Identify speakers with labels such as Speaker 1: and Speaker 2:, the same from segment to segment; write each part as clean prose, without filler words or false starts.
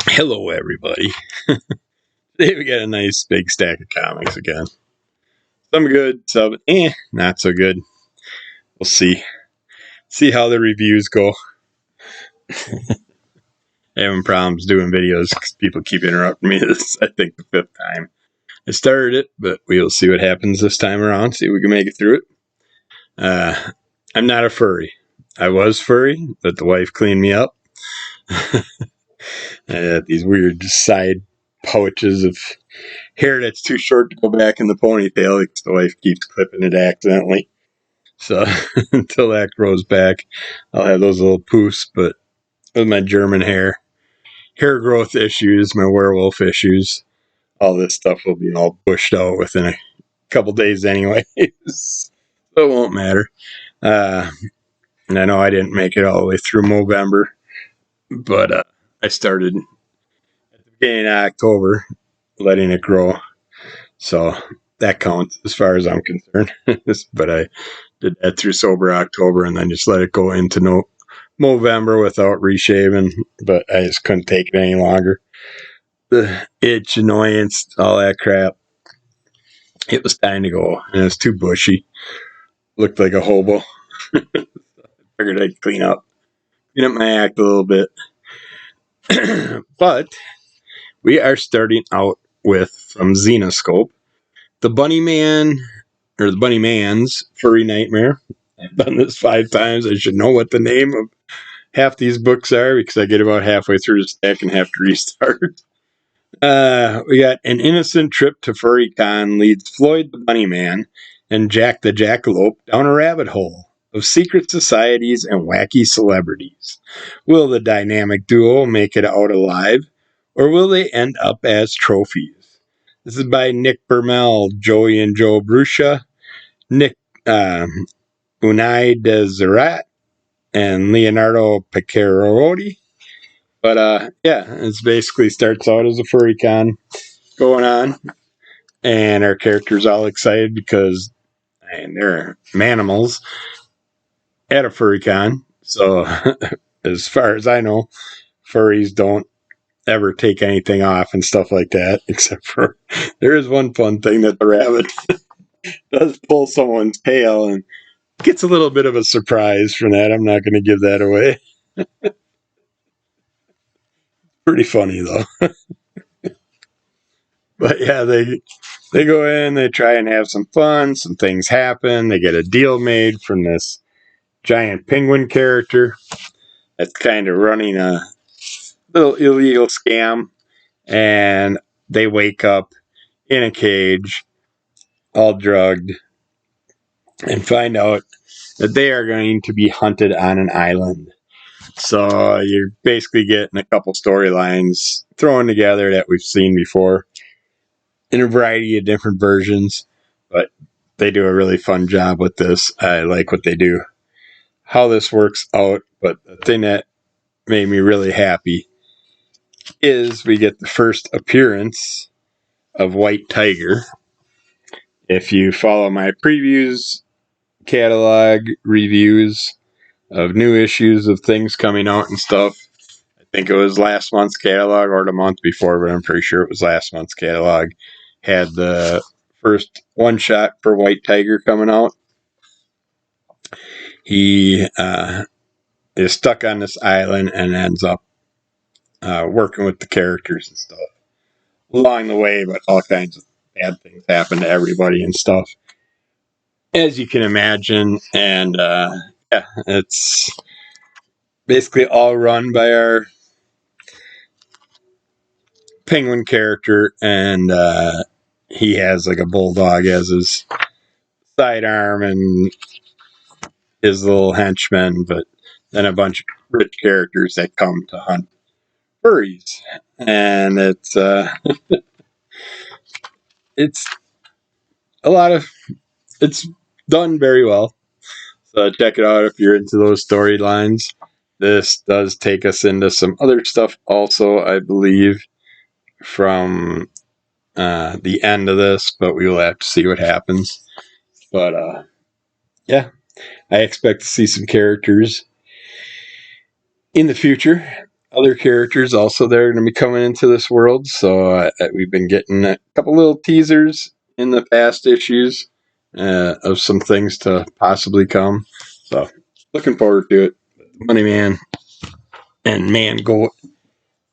Speaker 1: Hello, everybody. Today we got a nice big stack of comics again. Some good, some not so good. We'll see. See how the reviews go. Having problems doing videos because people keep interrupting me. This is, I think, the fifth time I started it, but we'll see what happens this time around. See if we can make it through it. I'm not a furry. I was furry, but the wife cleaned me up. I had these weird side pouches of hair that's too short to go back in the ponytail because the wife keeps clipping it accidentally. So until that grows back, I'll have those little poofs. But with my German hair growth issues, my werewolf issues, all this stuff will be all bushed out within a couple days anyways. So it won't matter. And I know I didn't make it all the way through Movember, but I started at the beginning of October letting it grow. So that counts as far as I'm concerned. But I did that through sober October and then just let it go into November without reshaving. But I just couldn't take it any longer. The itch, annoyance, all that crap. It was time to go. And it was too bushy. Looked like a hobo. Figured I'd clean up my act a little bit. But we are starting out with, from Zenoscope, the Bunnyman, or the Bunnyman's Furry Nightmare. I've done this 5 times. I should know what the name of half these books are because I get about halfway through the stack and have to restart. We got An Innocent Trip to FurryCon leads Floyd the Bunnyman and Jack the Jackalope down a rabbit hole of secret societies and wacky celebrities. Will the dynamic duo make it out alive, or will they end up as trophies? This is by Nick Bermel, Joey and Joe Bruscia, Nick Unai Deseret, and Leonardo Picciaroli. But yeah, it basically starts out as a furry con going on, and our characters all excited because they're manimals at a furry con. So as far as I know, furries don't ever take anything off and stuff like that, except for there is one fun thing that the rabbit does pull someone's tail and gets a little bit of a surprise from that. I'm not going to give that away. Pretty funny though. But yeah, they go in, they try and have some fun, some things happen, they get a deal made from this giant penguin character that's kind of running a little illegal scam, and they wake up in a cage, all drugged, and find out that they are going to be hunted on an island. So you're basically getting a couple storylines thrown together that we've seen before in a variety of different versions, but they do a really fun job with this. I like what they do, how this works out. But the thing that made me really happy is we get the first appearance of White Tiger. If you follow my previews, catalog reviews of new issues of things coming out and stuff, I think it was last month's catalog or the month before, but I'm pretty sure it was last month's catalog, had the first one shot for White Tiger coming out. He is stuck on this island and ends up working with the characters and stuff along the way, but all kinds of bad things happen to everybody and stuff, as you can imagine. And yeah, it's basically all run by our penguin character, and he has like a bulldog as his sidearm and his little henchmen, but then a bunch of rich characters that come to hunt furries, and it's a lot of it's done very well. So check it out if you're into those storylines. This does take us into some other stuff also, I believe, from the end of this, but we will have to see what happens. But yeah, I expect to see some characters in the future. other characters also that are going to be coming into this world. So we've been getting a couple little teasers in the past issues of some things to possibly come. So looking forward to it. Bunnyman and Man Goat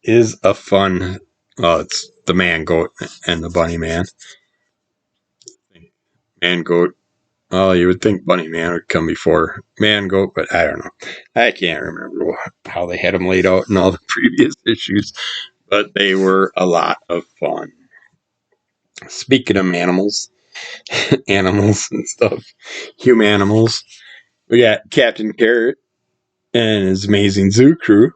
Speaker 1: is a fun. Well, it's the Man Goat and the Bunnyman. Man Goat. Oh, you would think Bunnyman would come before Man Goat, but I don't know. I can't remember how they had them laid out in all the previous issues, but they were a lot of fun. Speaking of animals, animals and stuff, humanimals, we got Captain Carrot and his amazing zoo crew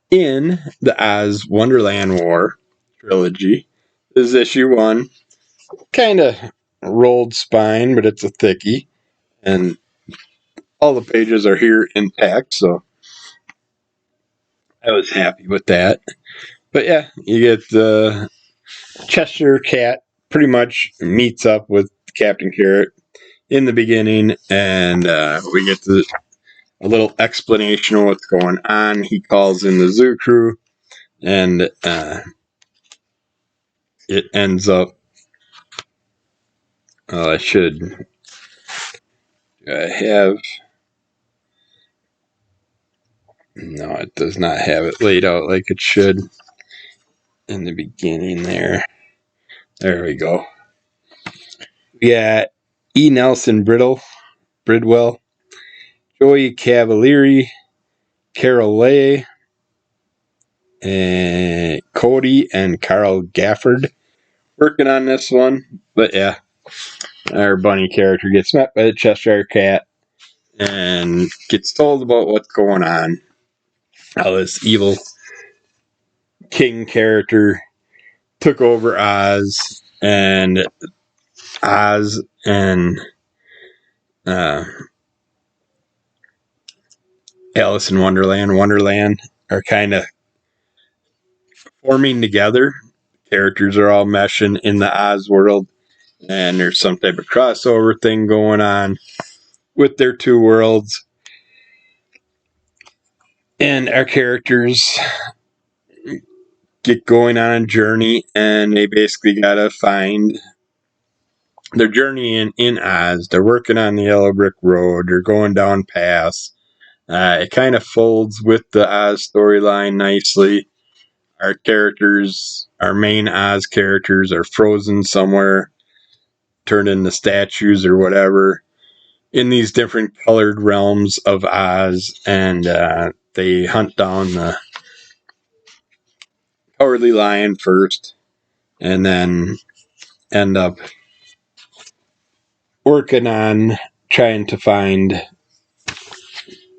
Speaker 1: in the OZ-Wonderland War trilogy. This is issue 1. Kind of rolled spine, but it's a thickie. And all the pages are here intact, so I was happy with that. But yeah, you get the Cheshire Cat pretty much meets up with Captain Carrot in the beginning, and we get a little explanation of what's going on. He calls in the zoo crew, and it ends up. I should. I have. No, it does not have it laid out like it should in the beginning there. There we go. We got E. Nelson Bridwell, Joey Cavalieri, Carol Lay, and Cody and Carl Gafford working on this one. But yeah, our bunny character gets met by the Cheshire Cat and gets told about what's going on. How this evil king character took over Oz and uh, Alice in Wonderland are kind of forming together. Characters are all meshing in the Oz world, and there's some type of crossover thing going on with their two worlds. And our characters get going on a journey, and they basically gotta find their journey in Oz. They're working on the yellow brick road. They're going down paths. It kind of folds with the Oz storyline nicely. Our characters, our main Oz characters, are frozen somewhere, turned into statues or whatever, in these different colored realms of Oz, and they hunt down the Cowardly Lion first, and then end up working on trying to find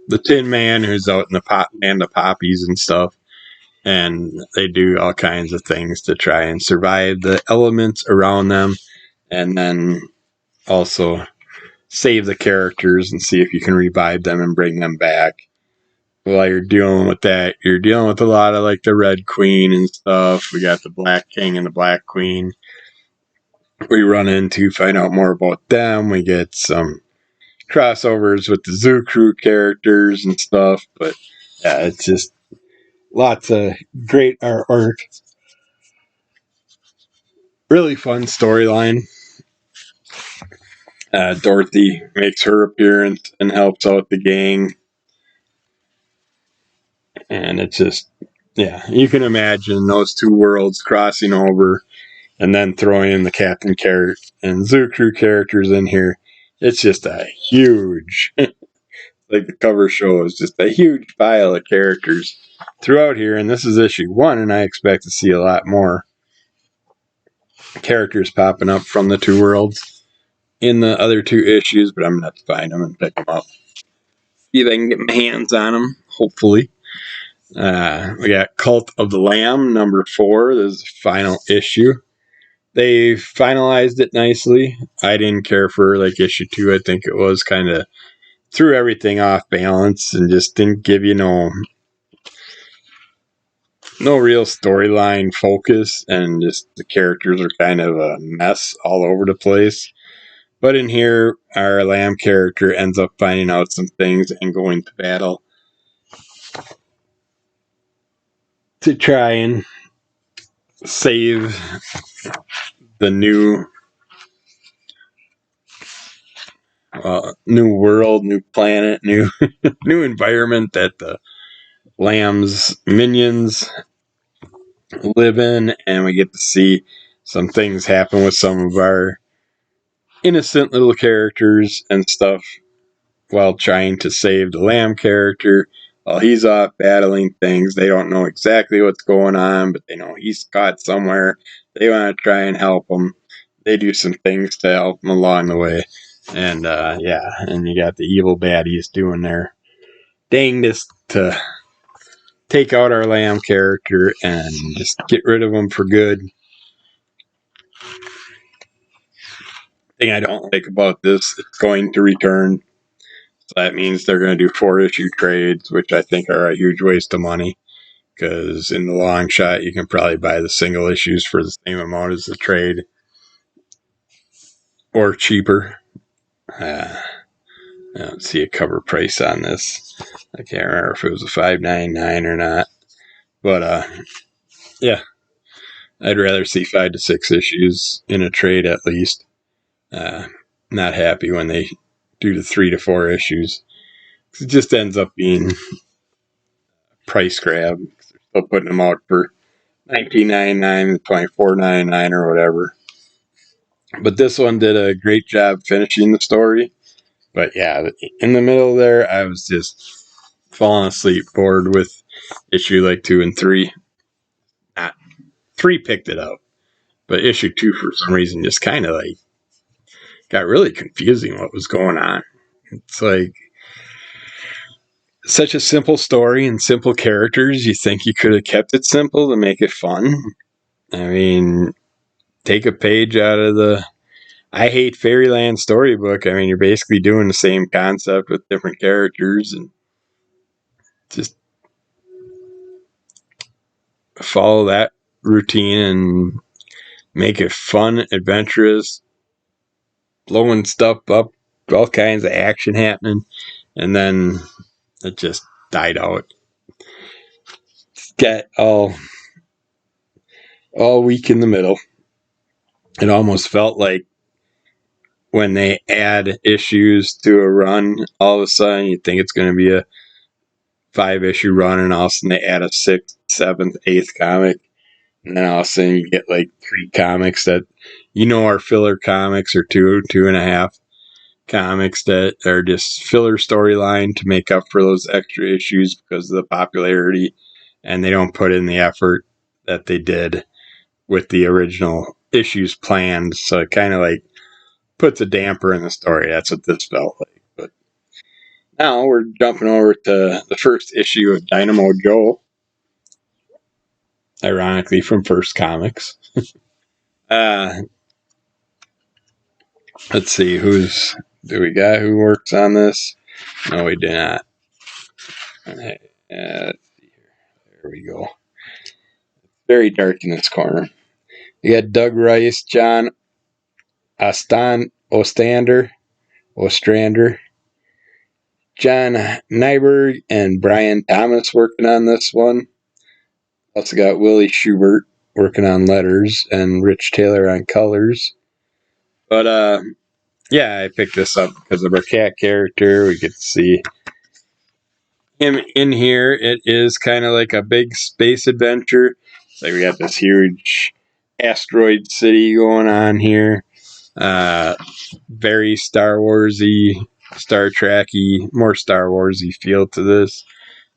Speaker 1: the Tin Man who's out in the land of poppies and stuff. And they do all kinds of things to try and survive the elements around them, and then also save the characters and see if you can revive them and bring them back. While you're dealing with that, you're dealing with a lot of like the Red Queen and stuff. We got the Black King and the Black Queen. We run into, find out more about them. We get some crossovers with the Zoo Crew characters and stuff. But yeah, it's just lots of great artwork. Really fun storyline. Dorothy makes her appearance and helps out the gang. And it's just, yeah, you can imagine those two worlds crossing over and then throwing in the Captain Carrot and Zoo Crew characters in here. It's just a huge, like the cover shows, just a huge pile of characters throughout here. And this is issue 1, and I expect to see a lot more characters popping up from the two worlds in the other 2 issues, but I'm going to have to find them and pick them up. See if I can get my hands on them, hopefully. We got Cult of the Lamb, number 4. This is the final issue. They finalized it nicely. I didn't care for like issue 2. I think it was kind of threw everything off balance and just didn't give you no real storyline focus, and just the characters are kind of a mess all over the place. But in here, our Lamb character ends up finding out some things and going to battle to try and save the new world, new planet, new new environment that the lamb's minions live in, and we get to see some things happen with some of our innocent little characters and stuff while trying to save the lamb character while he's off battling things. They don't know exactly what's going on, but they know he's caught somewhere. They want to try and help him. They do some things to help him along the way. And and you got the evil baddies doing their dangest to take out our lamb character and just get rid of him for good. Thing I don't like about this, it's going to return. So that means they're going to do 4-issue trades, which I think are a huge waste of money. Because in the long shot, you can probably buy the single issues for the same amount as the trade, or cheaper. I don't see a cover price on this. I can't remember if it was a $5.99 or not. But yeah, I'd rather see 5 to 6 issues in a trade at least. Not happy when they do the 3 to 4 issues. It just ends up being a price grab. They're still putting them out for $19.99, $24.99, or whatever. But this one did a great job finishing the story. But yeah, in the middle there, I was just falling asleep, bored with issue like 2 and 3. Not 3 picked it up, but issue 2 for some reason just kind of like got really confusing what was going on. It's like such a simple story and simple characters. You think you could have kept it simple to make it fun. I mean, take a page out of the I Hate Fairyland storybook. I mean, you're basically doing the same concept with different characters and just follow that routine and make it fun, adventurous, blowing stuff up, all kinds of action happening, and then it just died out. Got all weak in the middle. It almost felt like when they add issues to a run, all of a sudden you think it's going to be a 5-issue run, and all of a sudden they add a 6th, 7th, 8th comic, and then all of a sudden you get like 3 comics that are filler comics, or 2.5 comics that are just filler storyline to make up for those extra issues because of the popularity, and they don't put in the effort that they did with the original issues planned. So it kind of like puts a damper in the story. That's what this felt like. But now we're jumping over to the first issue of Dynamo Joe, ironically from First Comics. Let's see, do we got who works on this? No, we do not. Let's see here. There we go. Very dark in this corner. You got Doug Rice, John Ostrander, John Nyberg, and Brian Thomas working on this one. Also got Willie Schubert working on letters and Rich Taylor on colors. But I picked this up because of our cat character. We get to see him in here. It is kind of like a big space adventure. Like we got this huge asteroid city going on here. Very Star Warsy, Star Trek-y, more Star Warsy feel to this.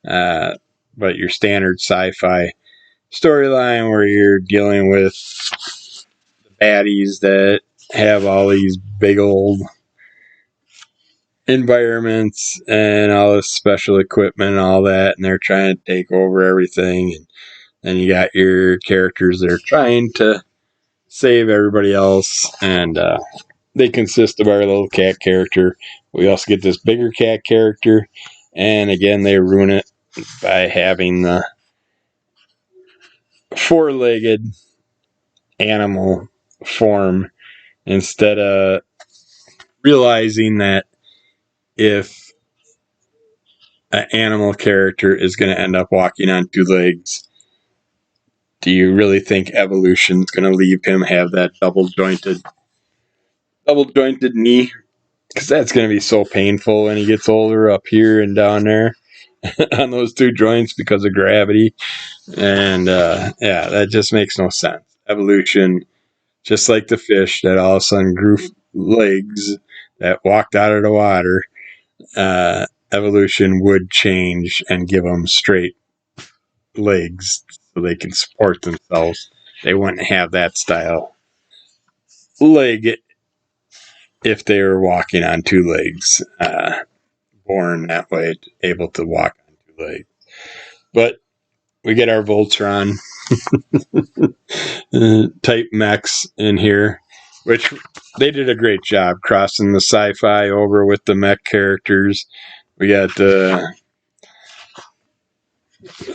Speaker 1: But your standard sci-fi storyline where you're dealing with the baddies that have all these big old environments and all this special equipment and all that, and they're trying to take over everything. And then you got your characters that are trying to save everybody else, and they consist of our little cat character. We also get this bigger cat character, and again, they ruin it by having the 4-legged animal form instead of realizing that if an animal character is going to end up walking on 2 legs, do you really think evolution's going to leave him have that double jointed knee? Because that's going to be so painful when he gets older up here and down there on those two joints because of gravity. And yeah, that just makes no sense. Evolution, just like the fish that all of a sudden grew legs that walked out of the water, evolution would change and give them straight legs so they can support themselves. They wouldn't have that style leg if they were walking on two legs, born that way, able to walk on two legs. But we get our Voltron type mechs in here, which they did a great job crossing the sci-fi over with the mech characters. We got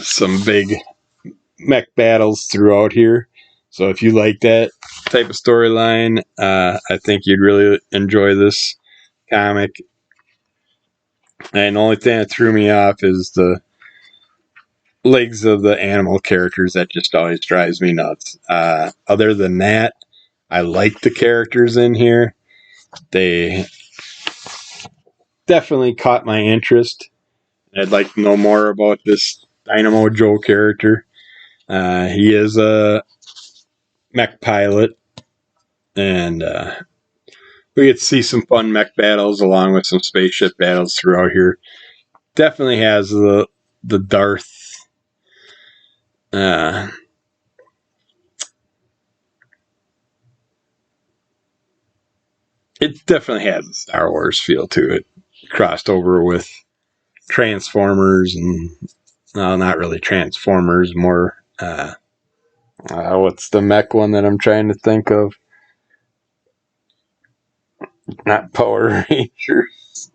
Speaker 1: some big mech battles throughout here. So if you like that type of storyline, I think you'd really enjoy this comic. And the only thing that threw me off is the legs of the animal characters. That just always drives me nuts. Other than that, I like the characters in here. They definitely caught my interest. I'd like to know more about this Dynamo Joe character. He is a mech pilot, and we get to see some fun mech battles along with some spaceship battles throughout here. Definitely has the Darth it definitely has a Star Wars feel to it. Crossed over with Transformers and, well, not really Transformers, more, what's the mech one that I'm trying to think of? Not Power Rangers.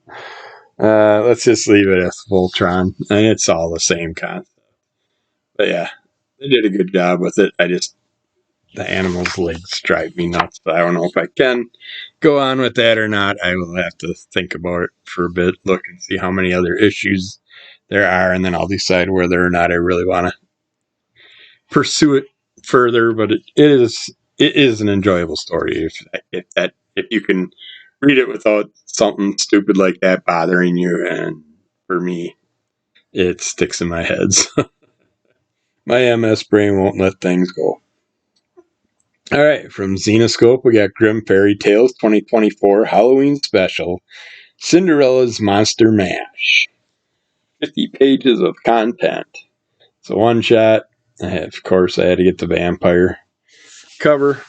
Speaker 1: Let's just leave it as Voltron. And it's all the same concept. But yeah, they did a good job with it. The animal's legs drive me nuts. But I don't know if I can go on with that or not. I will have to think about it for a bit, look and see how many other issues there are, and then I'll decide whether or not I really want to pursue it further. But it is an enjoyable story if you can read it without something stupid like that bothering you. And for me, it sticks in my head. So my MS brain won't let things go. All right, from Xenoscope, we got Grimm Fairy Tales 2024 Halloween Special, Cinderella's Monster Mash. 50 pages of content. It's a one-shot. Of course, I had to get the vampire cover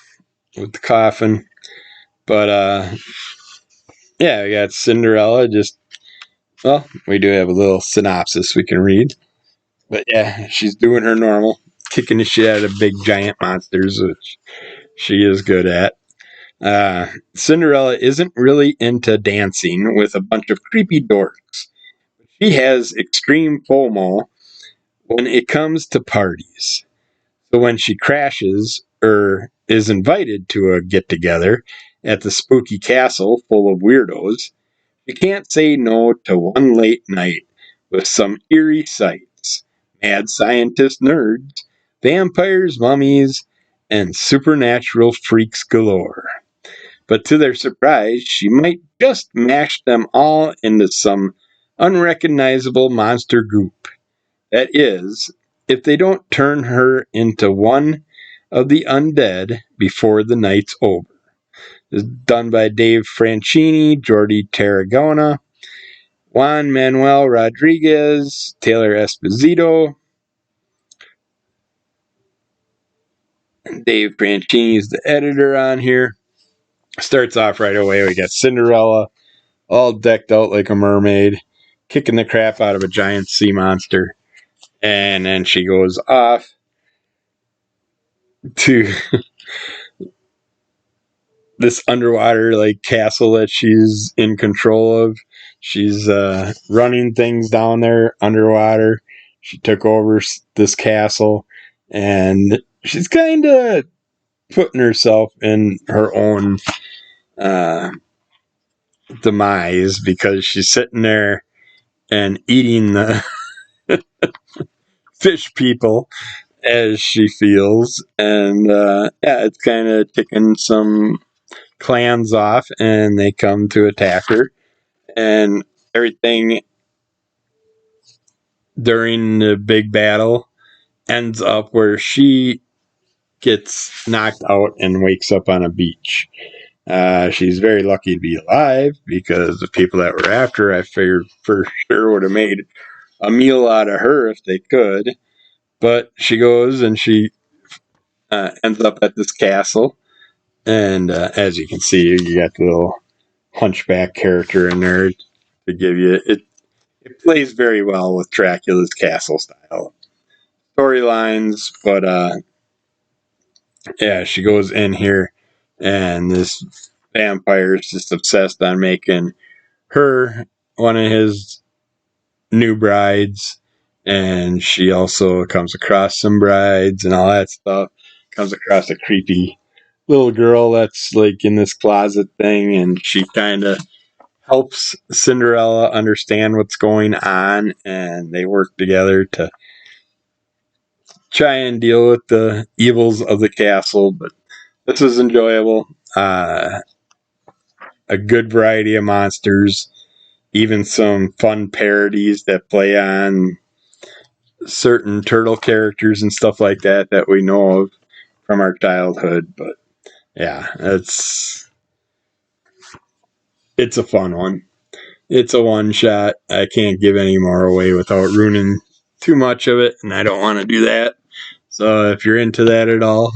Speaker 1: with the coffin. But, yeah, we got Cinderella. We do have a little synopsis we can read. But, yeah, she's doing her normal, kicking the shit out of big, giant monsters, which she is good at. Cinderella isn't really into dancing with a bunch of creepy dorks. She has extreme FOMO when it comes to parties. So when she crashes or is invited to a get-together at the spooky castle full of weirdos, she can't say no to one late night with some eerie sights, mad scientist nerds, vampires, mummies, and supernatural freaks galore. But to their surprise, she might just mash them all into some unrecognizable monster goop. That is, if they don't turn her into one of the undead before the night's over. This is done by Dave Franchini, Jordi Tarragona, Juan Manuel Rodriguez, Taylor Esposito. Dave Franchini is the editor on here. Starts off right away. We got Cinderella all decked out like a mermaid, kicking the crap out of a giant sea monster. And then she goes off to this underwater like castle that she's in control of. She's running things down there underwater. She took over this castle, and she's kind of putting herself in her own demise because she's sitting there and eating the fish people as she feels, and yeah, it's kind of ticking some clans off, and they come to attack her, and everything during the big battle ends up where she gets knocked out and wakes up on a beach. She's very lucky to be alive because the people that were after her, I figured for sure would have made a meal out of her if they could. But she goes and she ends up at this castle. And as you can see, you got the little hunchback character in there to give you it. It plays very well with Dracula's castle style storylines, but yeah, she goes in here, and this vampire is just obsessed on making her one of his new brides, and she also comes across some brides and all that stuff. Comes across a creepy little girl that's like in this closet thing, and she kind of helps Cinderella understand what's going on, and they work together to try and deal with the evils of the castle. But this was enjoyable. A good variety of monsters, even some fun parodies that play on certain turtle characters and stuff like that that we know of from our childhood. But yeah, it's a fun one. It's a one shot. I can't give any more away without ruining too much of it, and I don't want to do that. So if you're into that at all,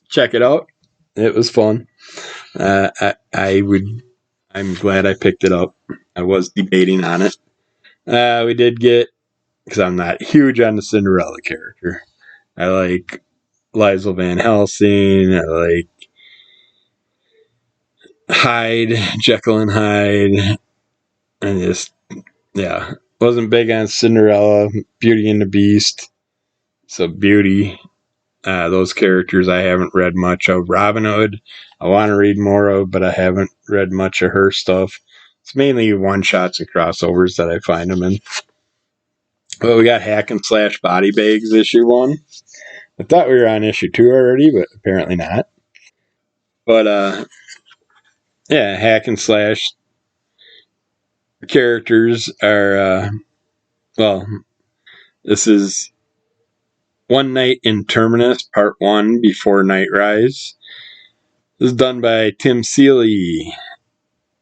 Speaker 1: check it out. It was fun. I would. I'm glad I picked it up. I was debating on it. We did get, because I'm not huge on the Cinderella character. I like Liza Van Helsing. I like Hyde, Jekyll and Hyde, and just yeah, wasn't big on Cinderella, Beauty and the Beast. So Beauty, those characters I haven't read much of. Robin Hood, I want to read more of, but I haven't read much of her stuff. It's mainly one shots and crossovers that I find them in. Well, we got Hack and Slash Body Bags issue 1. I thought we were on issue 2 already, but apparently not. But yeah, Hack and Slash characters are well, this is One Night in Terminus, Part 1, Before Night Rise. This is done by Tim Seeley,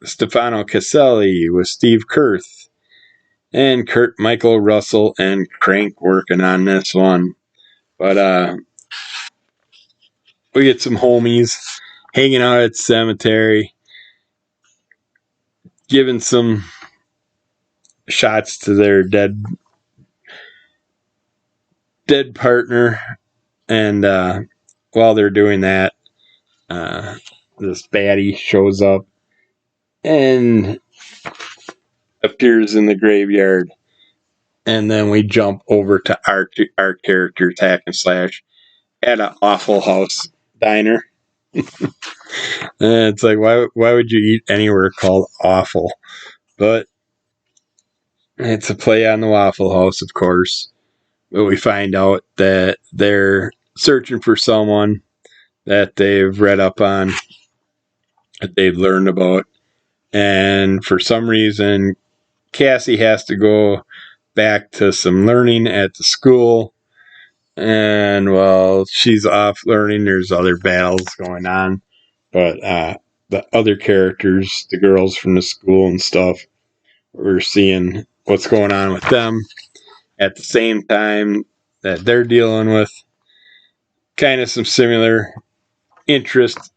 Speaker 1: Stefano Caselli with Steve Kurth, and Kurt Michael Russell and Crank working on this one. But we get some homies hanging out at the cemetery, giving some shots to their dead partner, and while they're doing that, this baddie shows up and appears in the graveyard, and then we jump over to our characters, Hack and Slash, at an Awful House diner. And it's like, why would you eat anywhere called Awful? But it's a play on the Waffle House, of course. But we find out that they're searching for someone that they've read up on, that they've learned about. And for some reason, Cassie has to go back to some learning at the school. And while she's off learning, there's other battles going on. But the other characters, the girls from the school and stuff, we're seeing what's going on with them at the same time that they're dealing with kind of some similar interests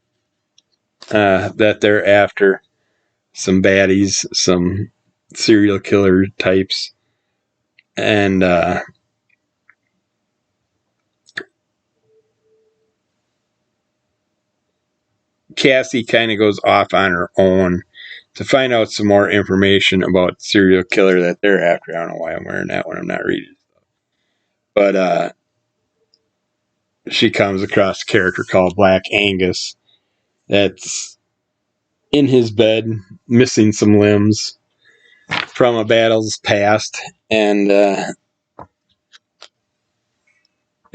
Speaker 1: that they're after. Some baddies, some serial killer types. And Cassie kind of goes off on her own to find out some more information about the serial killer that they're after. I don't know why I'm wearing that when I'm not reading. But she comes across a character called Black Angus that's in his bed, missing some limbs from a battle's past. And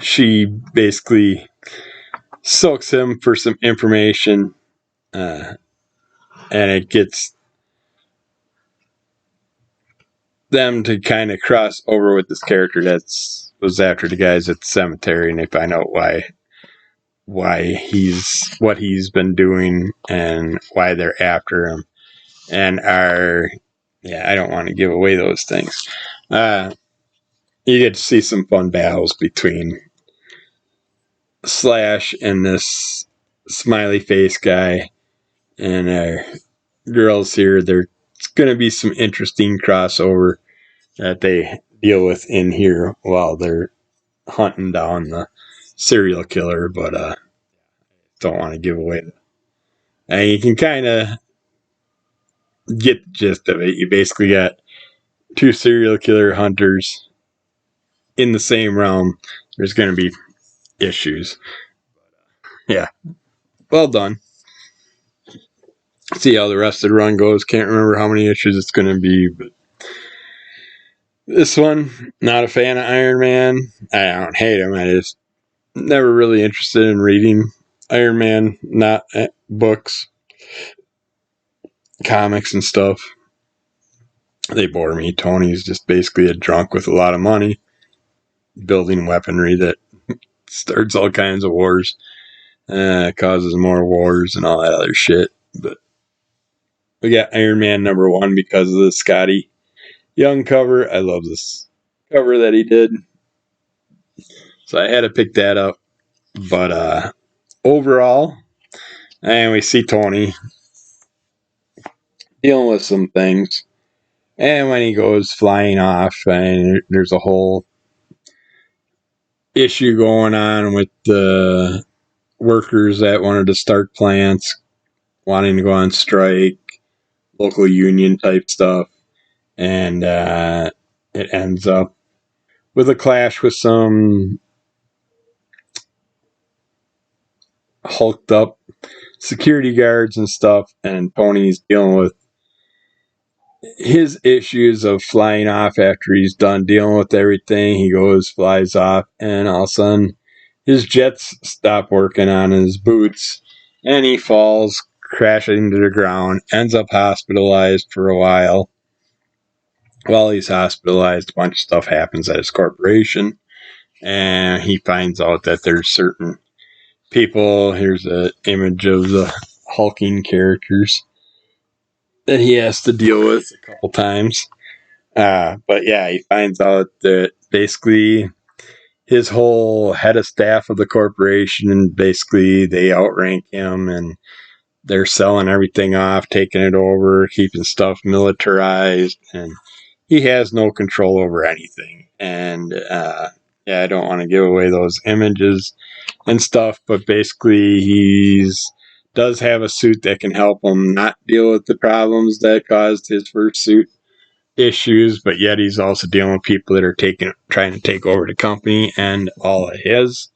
Speaker 1: she basically soaks him for some information, and it gets them to kind of cross over with this character that was after the guys at the cemetery, and they find out why he's what he's been doing and why they're after him, and I don't want to give away those things. You get to see some fun battles between Slash and this smiley face guy, and girls here. There's going to be some interesting crossover that they deal with in here while they're hunting down the serial killer, but don't want to give away. And you can kind of get the gist of it. You basically got two serial killer hunters in the same realm. There's going to be issues. Yeah, well done. See how the rest of the run goes. Can't remember how many issues it's going to be, but this one, not a fan of Iron Man. I don't hate him. I just never really interested in reading Iron Man, not books, comics and stuff. They bore me. Tony's just basically a drunk with a lot of money, building weaponry that starts all kinds of wars, causes more wars and all that other shit. But we got Iron Man #1 because of the Scotty Young cover. I love this cover that he did, so I had to pick that up. But overall, and we see Tony dealing with some things, and when he goes flying off, and there's a whole issue going on with the workers at one of the Stark plants wanting to go on strike, local union type stuff, and it ends up with a clash with some hulked up security guards and stuff, and Tony's dealing with his issues of flying off after he's done dealing with everything. He flies off, and all of a sudden his jets stop working on his boots, and he falls crashing to the ground, ends up hospitalized for a while. While he's hospitalized, a bunch of stuff happens at his corporation, and he finds out that there's certain people. Here's an image of the hulking characters that he has to deal with a couple times. But yeah, he finds out that basically his whole head of staff of the corporation, basically they outrank him, and they're selling everything off, taking it over, keeping stuff militarized, and he has no control over anything. And I don't want to give away those images and stuff, but basically he's does have a suit that can help him not deal with the problems that caused his first suit issues, but yet he's also dealing with people that are trying to take over the company and all of his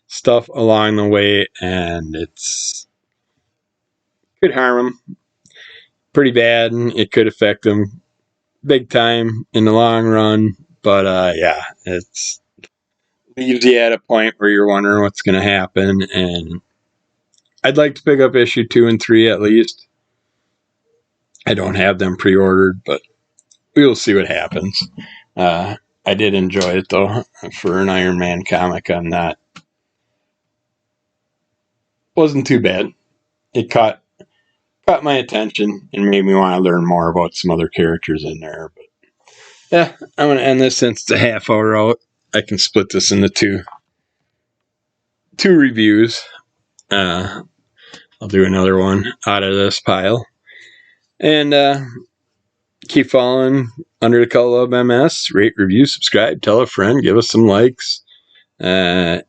Speaker 1: stuff along the way, and it's could harm him pretty bad, and it could affect him big time in the long run. But it's leaves you at a point where you're wondering what's going to happen, and I'd like to pick up issue 2 and 3 at least. I don't have them pre-ordered, but we'll see what happens. I did enjoy it though. For an Iron Man comic, wasn't too bad. It caught my attention and made me want to learn more about some other characters in there. But yeah, I'm going to end this since it's a half hour out. I can split this into two reviews. I'll do another one out of this pile. And keep following Under the Color of MS. Rate, review, subscribe, tell a friend, give us some likes. And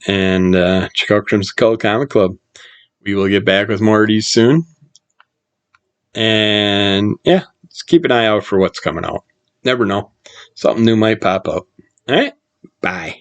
Speaker 1: check out Crimson Color Comic Club. We will get back with more of these soon. And yeah, just keep an eye out for what's coming out. Never know. Something new might pop up. All right. Bye.